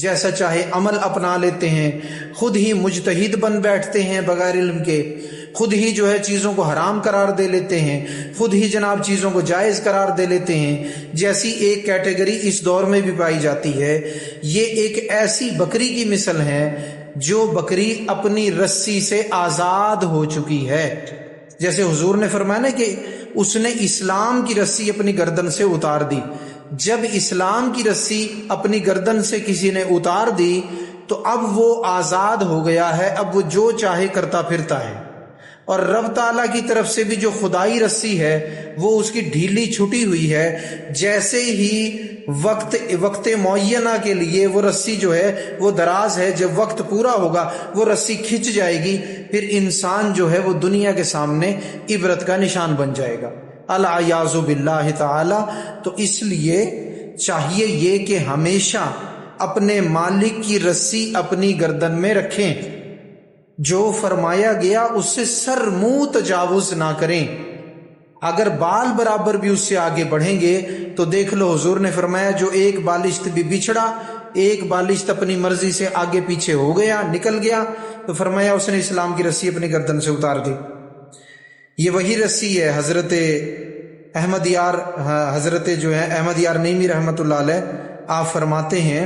جیسا چاہے عمل اپنا لیتے ہیں، خود ہی مجتہد بن بیٹھتے ہیں بغیر علم کے، خود ہی جو ہے چیزوں کو حرام قرار دے لیتے ہیں، خود ہی جناب چیزوں کو جائز قرار دے لیتے ہیں، جیسی ایک کیٹیگری اس دور میں بھی پائی جاتی ہے۔ یہ ایک ایسی بکری کی مثل ہے جو بکری اپنی رسی سے آزاد ہو چکی ہے۔ جیسے حضور نے فرمایا نا کہ اس نے اسلام کی رسی اپنی گردن سے اتار دی۔ جب اسلام کی رسی اپنی گردن سے کسی نے اتار دی تو اب وہ آزاد ہو گیا ہے، اب وہ جو چاہے کرتا پھرتا ہے۔ اور رب تعالیٰ کی طرف سے بھی جو خدائی رسی ہے وہ اس کی ڈھیلی چھٹی ہوئی ہے۔ جیسے ہی وقت معینہ کے لیے وہ رسی جو ہے وہ دراز ہے، جب وقت پورا ہوگا وہ رسی کھنچ جائے گی، پھر انسان جو ہے وہ دنیا کے سامنے عبرت کا نشان بن جائے گا، العیاذ باللہ تعالی۔ تو اس لیے چاہیے یہ کہ ہمیشہ اپنے مالک کی رسی اپنی گردن میں رکھیں، جو فرمایا گیا اس سے سر منہ تجاوز نہ کریں۔ اگر بال برابر بھی اس سے آگے بڑھیں گے تو دیکھ لو حضور نے فرمایا جو ایک بالشت بھی بچھڑا، ایک بالشت اپنی مرضی سے آگے پیچھے ہو گیا، نکل گیا، تو فرمایا اس نے اسلام کی رسی اپنی گردن سے اتار دی۔ یہ وہی رسی ہے حضرت احمد یار نعیمی رحمۃ اللہ علیہ، آپ فرماتے ہیں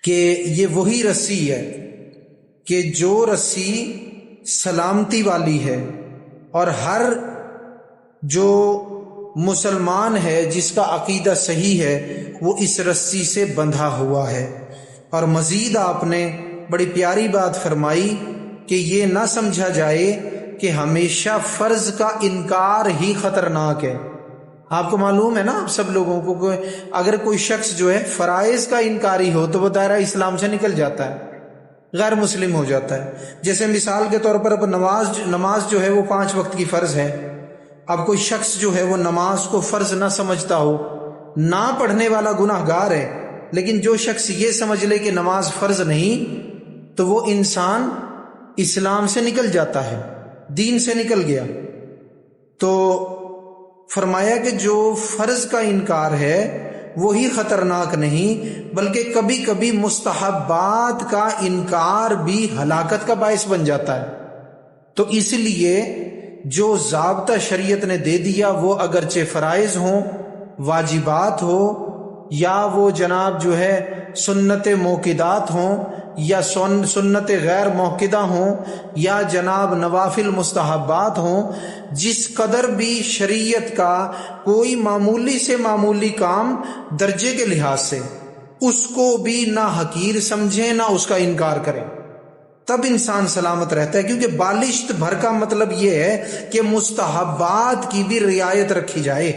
کہ یہ وہی رسی ہے کہ جو رسی سلامتی والی ہے، اور ہر جو مسلمان ہے جس کا عقیدہ صحیح ہے وہ اس رسی سے بندھا ہوا ہے۔ اور مزید آپ نے بڑی پیاری بات فرمائی کہ یہ نہ سمجھا جائے کہ ہمیشہ فرض کا انکار ہی خطرناک ہے۔ آپ کو معلوم ہے نا، آپ سب لوگوں کو، اگر کوئی شخص جو ہے فرائض کا انکاری ہو تو وہ دائرہ اسلام سے نکل جاتا ہے، غیر مسلم ہو جاتا ہے۔ جیسے مثال کے طور پر اب نماز جو ہے وہ 5 وقت کی فرض ہے۔ اب کوئی شخص جو ہے وہ نماز کو فرض نہ سمجھتا ہو، نہ پڑھنے والا گناہ گار ہے، لیکن جو شخص یہ سمجھ لے کہ نماز فرض نہیں تو وہ انسان اسلام سے نکل جاتا ہے، دین سے نکل گیا۔ تو فرمایا کہ جو فرض کا انکار ہے وہی خطرناک نہیں، بلکہ کبھی کبھی مستحبات کا انکار بھی ہلاکت کا باعث بن جاتا ہے۔ تو اس لیے جو ضابطہ شریعت نے دے دیا وہ اگرچہ فرائض ہوں، واجبات ہو، یا وہ جناب جو ہے سنت موقدات ہوں، یا سنت غیر موقدہ ہوں، یا جناب نوافل مستحبات ہوں، جس قدر بھی شریعت کا کوئی معمولی سے معمولی کام درجے کے لحاظ سے اس کو بھی نہ حقیر سمجھیں نہ اس کا انکار کریں، تب انسان سلامت رہتا ہے۔ کیونکہ بالشت بھر کا مطلب یہ ہے کہ مستحبات کی بھی رعایت رکھی جائے،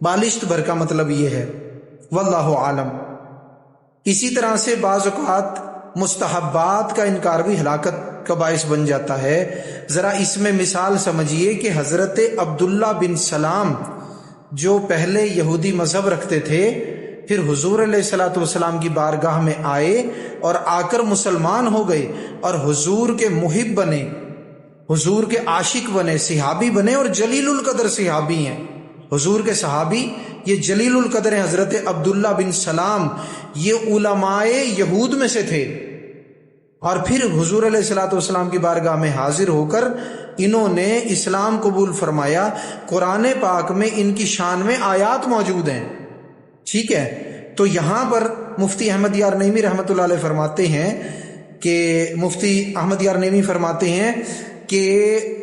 بالشت بھر کا مطلب یہ ہے، واللہ عالم۔ اسی طرح سے بعض اوقات مستحبات کا انکار بھی ہلاکت کا باعث بن جاتا ہے۔ ذرا اس میں مثال سمجھیے کہ حضرت عبداللہ بن سلام جو پہلے یہودی مذہب رکھتے تھے، پھر حضور علیہ الصلوۃ والسلام کی بارگاہ میں آئے اور آ کر مسلمان ہو گئے اور حضور کے محب بنے، حضور کے عاشق بنے، صحابی بنے، اور جلیل القدر صحابی ہیں، حضور کے صحابی یہ جلیل القدر ہیں۔ حضرت عبداللہ بن سلام یہ علماء یہود میں سے تھے، اور پھر حضور علیہ الصلوۃ والسلام کی بارگاہ میں حاضر ہو کر انہوں نے اسلام قبول فرمایا۔ قرآن پاک میں ان کی شان میں آیات موجود ہیں، ٹھیک ہے۔ تو یہاں پر مفتی احمد یار نعیمی رحمۃ اللہ علیہ فرماتے ہیں کہ مفتی احمد یار نعیمی فرماتے ہیں کہ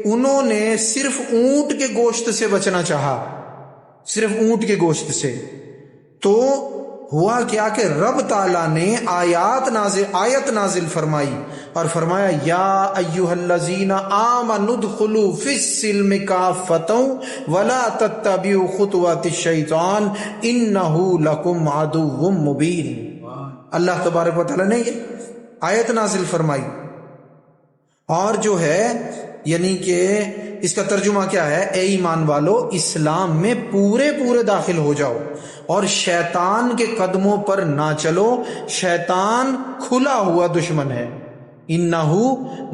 انہوں نے صرف اونٹ کے گوشت سے بچنا چاہا، صرف اونٹ کے گوشت سے، تو ہوا کیا کہ رب تعالیٰ نے آیت نازل فرمائی اور فرمایا یا ایھا الذین آمنوا ادخلوا فی السلم کافۃ ولا تتبعوا خطوات الشیطان انہ لکم عدو مبین۔ اللہ تبارک و تعالیٰ نے یہ آیت نازل فرمائی، اور جو ہے یعنی کہ اس کا ترجمہ کیا ہے، اے ایمان والو اسلام میں پورے داخل ہو جاؤ اور شیطان کے قدموں پر نہ چلو، شیطان کھلا ہوا دشمن ہے، انہ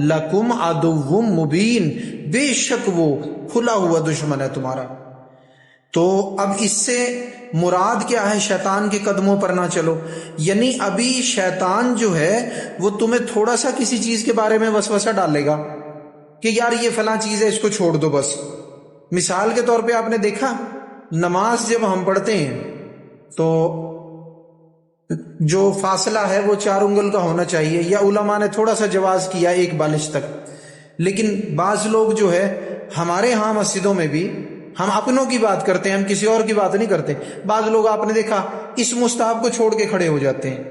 لکم عدو مبین، بے شک وہ کھلا ہوا دشمن ہے تمہارا۔ تو اب اس سے مراد کیا ہے؟ شیطان کے قدموں پر نہ چلو، یعنی ابھی شیطان جو ہے وہ تمہیں تھوڑا سا کسی چیز کے بارے میں وسوسہ ڈالے گا کہ یار یہ فلاں چیز ہے، اس کو چھوڑ دو بس۔ مثال کے طور پہ آپ نے دیکھا نماز جب ہم پڑھتے ہیں تو جو فاصلہ ہے وہ 4 انگل کا ہونا چاہیے، یا علماء نے تھوڑا سا جواز کیا 1 بالش تک، لیکن بعض لوگ جو ہے ہمارے ہاں مسجدوں میں بھی، ہم اپنوں کی بات کرتے ہیں، ہم کسی اور کی بات نہیں کرتے، بعض لوگ آپ نے دیکھا اس مستحب کو چھوڑ کے کھڑے ہو جاتے ہیں۔